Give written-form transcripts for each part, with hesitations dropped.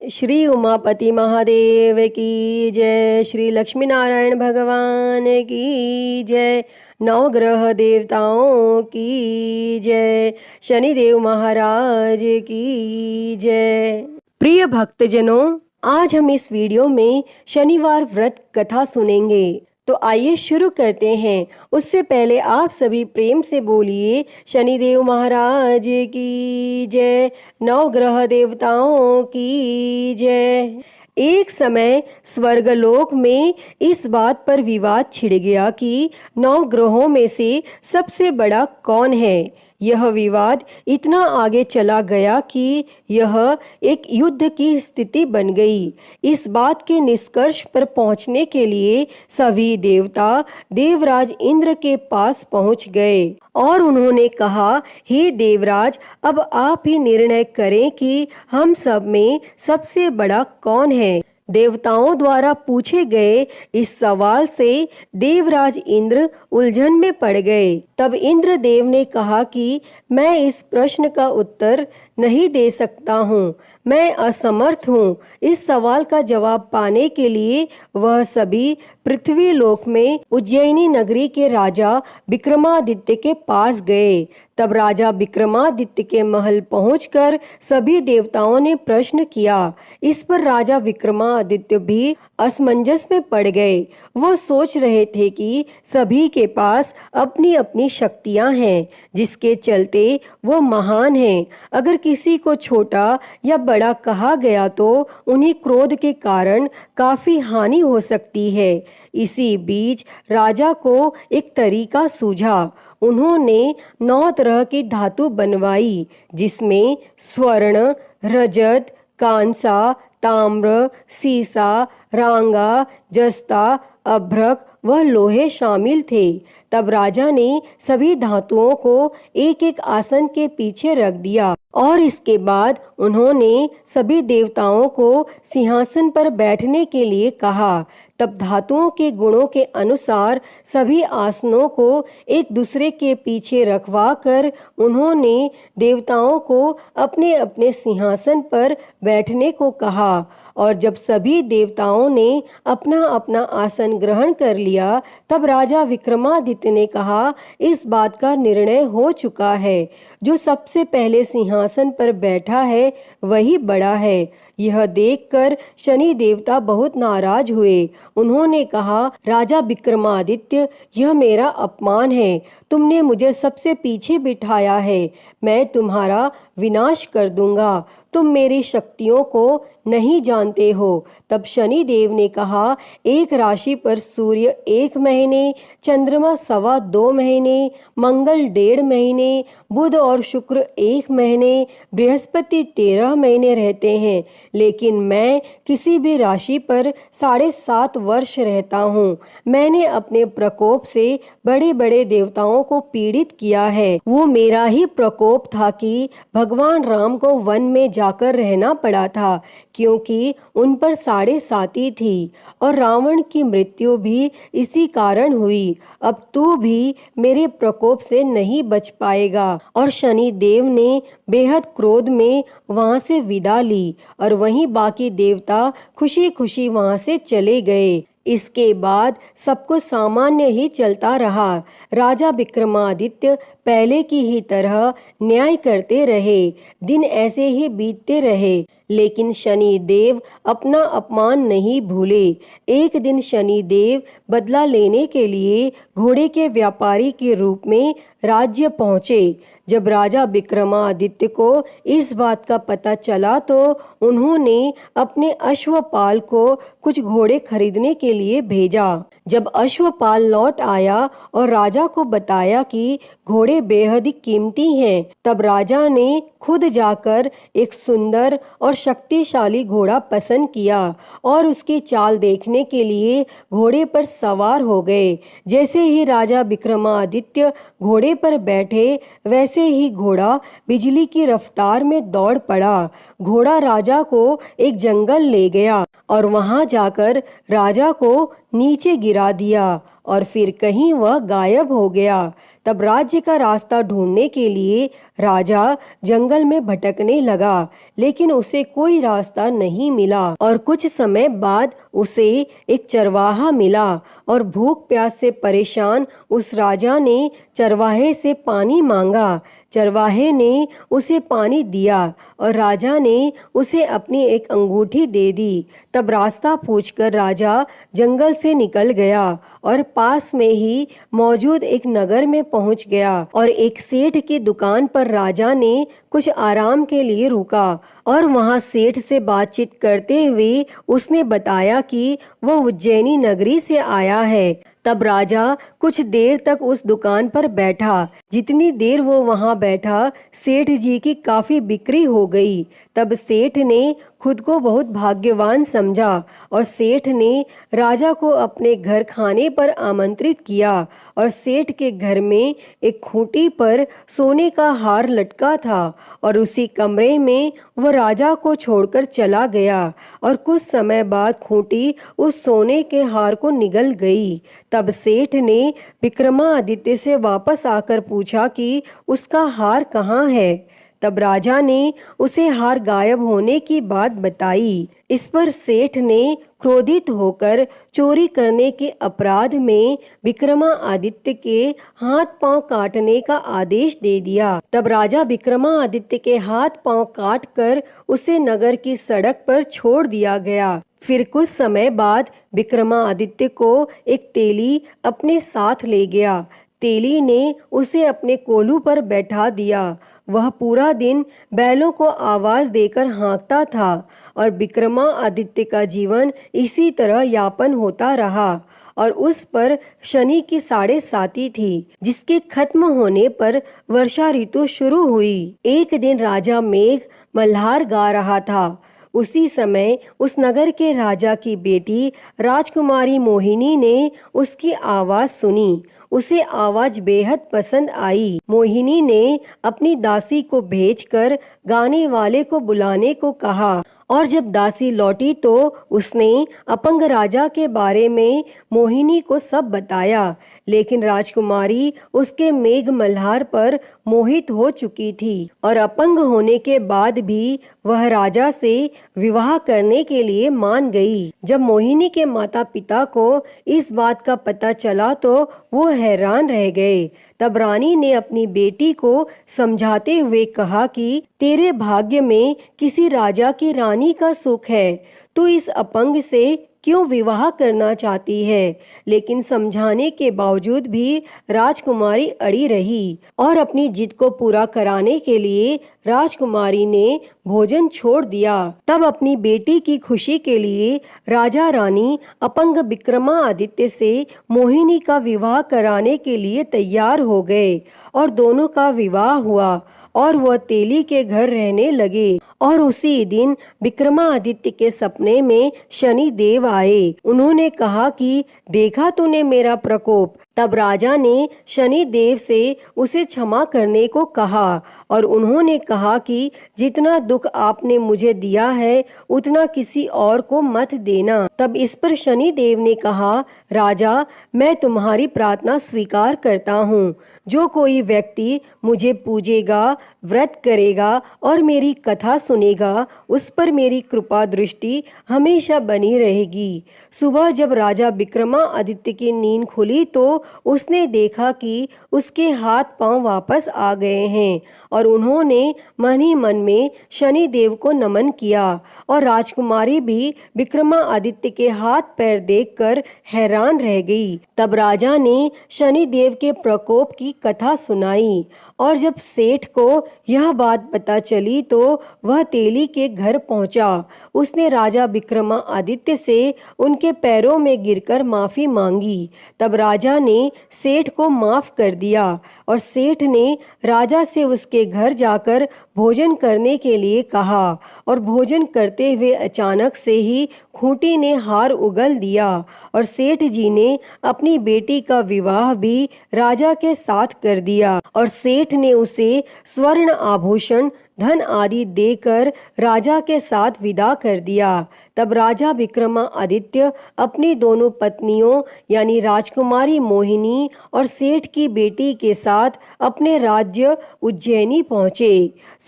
श्री उमापति महादेव की जय। श्री लक्ष्मी नारायण भगवान की जय। नवग्रह देवताओं की जय। शनिदेव महाराज की जय। प्रिय भक्तजनों, आज हम इस वीडियो में शनिवार व्रत कथा सुनेंगे। तो आइए शुरू करते हैं। उससे पहले आप सभी प्रेम से बोलिए शनिदेव महाराज की जय, नवग्रह देवताओं की जय। एक समय स्वर्गलोक में इस बात पर विवाद छिड़ गया कि 9 ग्रहों में से सबसे बड़ा कौन है। यह विवाद इतना आगे चला गया कि यह एक युद्ध की स्थिति बन गई। इस बात के निष्कर्ष पर पहुंचने के लिए सभी देवता देवराज इंद्र के पास पहुंच गए और उन्होंने कहा, हे देवराज, अब आप ही निर्णय करें कि हम सब में सबसे बड़ा कौन है। देवताओं द्वारा पूछे गए इस सवाल से देवराज इंद्र उलझन में पड़ गए। तब इंद्रदेव ने कहा कि मैं इस प्रश्न का उत्तर नहीं दे सकता हूँ, मैं असमर्थ हूँ। इस सवाल का जवाब पाने के लिए वह सभी पृथ्वी लोक में उज्जैनी नगरी के राजा विक्रमादित्य के पास गए। तब राजा विक्रमादित्य के महल पहुंचकर सभी देवताओं ने प्रश्न किया। इस पर राजा विक्रमादित्य भी असमंजस में पड़ गए। वो सोच रहे थे कि सभी के पास अपनी अपनी शक्तियां हैं, जिसके चलते वो महान हैं। अगर किसी को छोटा या बड़ा कहा गया तो उन्हें क्रोध के कारण काफी हानि हो सकती है। इसी बीच राजा को एक तरीका सूझा। उन्होंने 9 तरह की धातु बनवाई, जिसमें स्वर्ण, रजत, कांसा, ताम्र, सीसा, रांगा, जस्ता, अभ्रक व लोहे शामिल थे। तब राजा ने सभी धातुओं को एक एक आसन के पीछे रख दिया और इसके बाद उन्होंने सभी देवताओं को सिंहासन पर बैठने के लिए कहा। तब धातुओं के गुणों के अनुसार सभी आसनों को एक दूसरे के पीछे रखवा कर उन्होंने देवताओं को अपने अपने सिंहासन पर बैठने को कहा। और जब सभी देवताओं ने अपना अपना आसन ग्रहण कर लिया, तब राजा विक्रमादित्य ने कहा, इस बात का निर्णय हो चुका है। जो सबसे पहले सिंहासन पर बैठा है वही बड़ा है। यह देखकर शनि देवता बहुत नाराज हुए। उन्होंने कहा, राजा विक्रमादित्य, यह मेरा अपमान है। तुमने मुझे सबसे पीछे बिठाया है। मैं तुम्हारा विनाश कर दूंगा। तुम मेरी शक्तियों को नहीं जानते हो। तब शनि देव ने कहा, एक राशि पर सूर्य 1 महीने, चंद्रमा 2.25 महीने, मंगल 1.5 महीने, बुध और शुक्र 1 महीने, बृहस्पति 13 महीने रहते हैं, लेकिन मैं किसी भी राशि पर 7.5 वर्ष रहता हूँ। मैंने अपने प्रकोप से बड़े बड़े देवताओं को पीड़ित किया है। वो मेरा ही प्रकोप था कि भगवान राम को वन में जाकर रहना पड़ा था, क्योंकि उन पर 7.5 थी और रावण की मृत्यु भी इसी कारण हुई। अब तू भी मेरे प्रकोप से नहीं बच पाएगा। और शनि देव ने बेहद क्रोध में वहां से विदा ली और वहीं बाकी देवता खुशी खुशी वहां से चले गए। इसके बाद सब कुछ सामान्य ही चलता रहा। राजा विक्रमादित्य पहले की ही तरह न्याय करते रहे। दिन ऐसे ही बीतते रहे, लेकिन शनि देव अपना अपमान नहीं भूले। एक दिन शनि देव बदला लेने के लिए घोड़े के व्यापारी के रूप में राज्य पहुंचे। जब राजा विक्रमादित्य को इस बात का पता चला तो उन्होंने अपने अश्वपाल को कुछ घोड़े खरीदने के लिए भेजा। जब अश्वपाल लौट आया और राजा को बताया कि घोड़े बेहद ही कीमती हैं, तब राजा ने खुद जाकर एक सुंदर और शक्तिशाली घोड़ा पसंद किया और उसकी चाल देखने के लिए घोड़े पर सवार हो गए। जैसे ही राजा विक्रमादित्य घोड़े पर बैठे, वैसे ही घोड़ा बिजली की रफ्तार में दौड़ पड़ा। घोड़ा राजा को एक जंगल ले गया और वहां जाकर राजा को नीचे गिरा दिया और फिर कहीं वह गायब हो गया। तब राज्य का रास्ता ढूंढने के लिए राजा जंगल में भटकने लगा, लेकिन उसे कोई रास्ता नहीं मिला। और कुछ समय बाद उसे एक चरवाहा मिला और भूख प्यास से परेशान उस राजा ने चरवाहे से पानी मांगा। चरवाहे ने उसे पानी दिया और राजा ने उसे अपनी एक अंगूठी दे दी। तब रास्ता पूछकर राजा जंगल से निकल गया और पास में ही मौजूद एक नगर में पहुंच गया। और एक सेठ की दुकान पर राजा ने कुछ आराम के लिए रुका और वहां सेठ से बातचीत करते हुए उसने बताया कि वह उज्जैनी नगरी से आया है। तब राजा कुछ देर तक उस दुकान पर बैठा। जितनी देर वो वहां बैठा, सेठ जी की काफी बिक्री हो गई। तब सेठ ने खुद को बहुत भाग्यवान समझा और सेठ ने राजा को अपने घर खाने पर आमंत्रित किया। और सेठ के घर में एक खूंटी पर सोने का हार लटका था और उसी कमरे में वह राजा को छोड़कर चला गया। और कुछ समय बाद खूंटी उस सोने के हार को निगल गई। तब सेठ ने विक्रमादित्य से वापस आकर पूछा कि उसका हार कहाँ है। तब राजा ने उसे हार गायब होने की बात बताई। इस पर सेठ ने क्रोधित होकर चोरी करने के अपराध में विक्रमादित्य के हाथ पांव काटने का आदेश दे दिया। तब राजा विक्रमादित्य के हाथ पांव काट कर उसे नगर की सड़क पर छोड़ दिया गया। फिर कुछ समय बाद विक्रमादित्य को एक तेली अपने साथ ले गया। तेली ने उसे अपने कोल्हू पर बैठा दिया। वह पूरा दिन बैलों को आवाज देकर हाँकता था और विक्रमादित्य का जीवन इसी तरह यापन होता रहा। और उस पर शनि की 7.5 थी, जिसके खत्म होने पर वर्षा ऋतु शुरू हुई। एक दिन राजा मेघ मल्हार गा रहा था। उसी समय उस नगर के राजा की बेटी राजकुमारी मोहिनी ने उसकी आवाज सुनी। उसे आवाज बेहद पसंद आई। मोहिनी ने अपनी दासी को भेजकर गाने वाले को बुलाने को कहा और जब दासी लौटी तो उसने अपंग राजा के बारे में मोहिनी को सब बताया। लेकिन राजकुमारी उसके मेघ मल्हार पर मोहित हो चुकी थी और अपंग होने के बाद भी वह राजा से विवाह करने के लिए मान गई। जब मोहिनी के माता पिता को इस बात का पता चला तो वो हैरान रह गए। तब रानी ने अपनी बेटी को समझाते हुए कहा कि तेरे भाग्य में किसी राजा की रानी का सुख है, तू इस अपंग से क्यों विवाह करना चाहती है। लेकिन समझाने के बावजूद भी राजकुमारी अड़ी रही और अपनी जिद को पूरा कराने के लिए राजकुमारी ने भोजन छोड़ दिया। तब अपनी बेटी की खुशी के लिए राजा रानी अपंग विक्रमादित्य से मोहिनी का विवाह कराने के लिए तैयार हो गए और दोनों का विवाह हुआ और वह तेली के घर रहने लगे। और उसी दिन विक्रमादित्य के सपने में शनि देव आए। उन्होंने कहा कि देखा तूने मेरा प्रकोप। तब राजा ने शनि देव से उसे क्षमा करने को कहा और उन्होंने कहा कि जितना दुख आपने मुझे दिया है उतना किसी और को मत देना। तब इस पर शनि देव ने कहा, राजा मैं तुम्हारी प्रार्थना स्वीकार करता हूँ। जो कोई व्यक्ति मुझे पूजेगा, व्रत करेगा और मेरी कथा सुनेगा, उस पर मेरी कृपा दृष्टि हमेशा बनी रहेगी। सुबह जब राजा विक्रमादित्य की नींद खुली तो उसने देखा कि उसके हाथ पांव वापस आ गए हैं और उन्होंने मन ही मन में शनि देव को नमन किया। और राजकुमारी भी विक्रमादित्य के हाथ पैर देखकर हैरान रह गई। तब राजा ने शनि देव के प्रकोप की कथा सुनाई और जब सेठ को यह बात पता चली तो वह तेली के घर पहुंचा। उसने राजा विक्रमादित्य से उनके पैरों में गिरकर माफी मांगी। तब राजा ने सेठ को माफ कर दिया और सेठ ने राजा से उसके घर जाकर भोजन करने के लिए कहा। और भोजन करते हुए अचानक से ही खूंटी ने हार उगल दिया और सेठ जी ने अपनी बेटी का विवाह भी राजा के साथ कर दिया और सेठ ने उसे स्वर्ण आभूषण धन आदि देकर राजा के साथ विदा कर दिया। तब राजा विक्रमादित्य अपनी दोनों पत्नियों यानी राजकुमारी मोहिनी और सेठ की बेटी के साथ अपने राज्य उज्जैनी पहुँचे।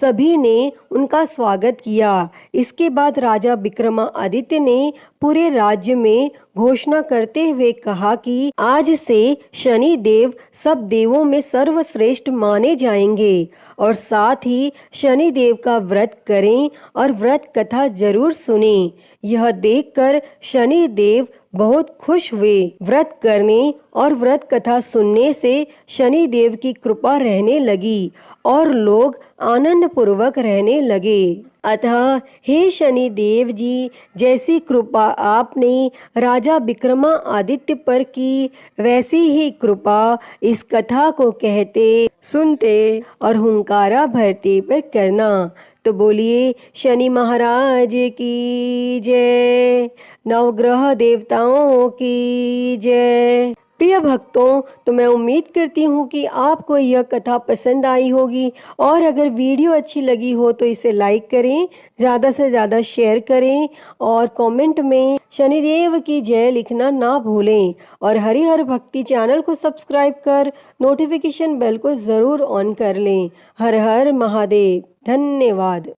सभी ने उनका स्वागत किया। इसके बाद राजा विक्रमादित्य ने पूरे राज्य में घोषणा करते हुए कहा कि आज से शनि देव सब देवों में सर्वश्रेष्ठ माने जाएंगे और साथ ही शनि देव का व्रत करें और व्रत कथा जरूर सुनें। यह देखकर शनि देव बहुत खुश हुए। व्रत करने और व्रत कथा सुनने से शनि देव की कृपा रहने लगी और लोग आनंद पूर्वक रहने लगे। अतः हे शनि देव जी, जैसी कृपा आपने राजा विक्रमादित्य पर की, वैसी ही कृपा इस कथा को कहते, सुनते और हुंकारा भरते पर करना। तो बोलिए शनि महाराज की जय, नवग्रह देवताओं की जय। प्रिय भक्तों, तो मैं उम्मीद करती हूँ कि आपको यह कथा पसंद आई होगी और अगर वीडियो अच्छी लगी हो तो इसे लाइक करें, ज़्यादा से ज़्यादा शेयर करें और कमेंट में शनिदेव की जय लिखना ना भूलें और हरिहर भक्ति चैनल को सब्सक्राइब कर नोटिफिकेशन बेल को ज़रूर ऑन कर लें। हर हर महादेव। धन्यवाद।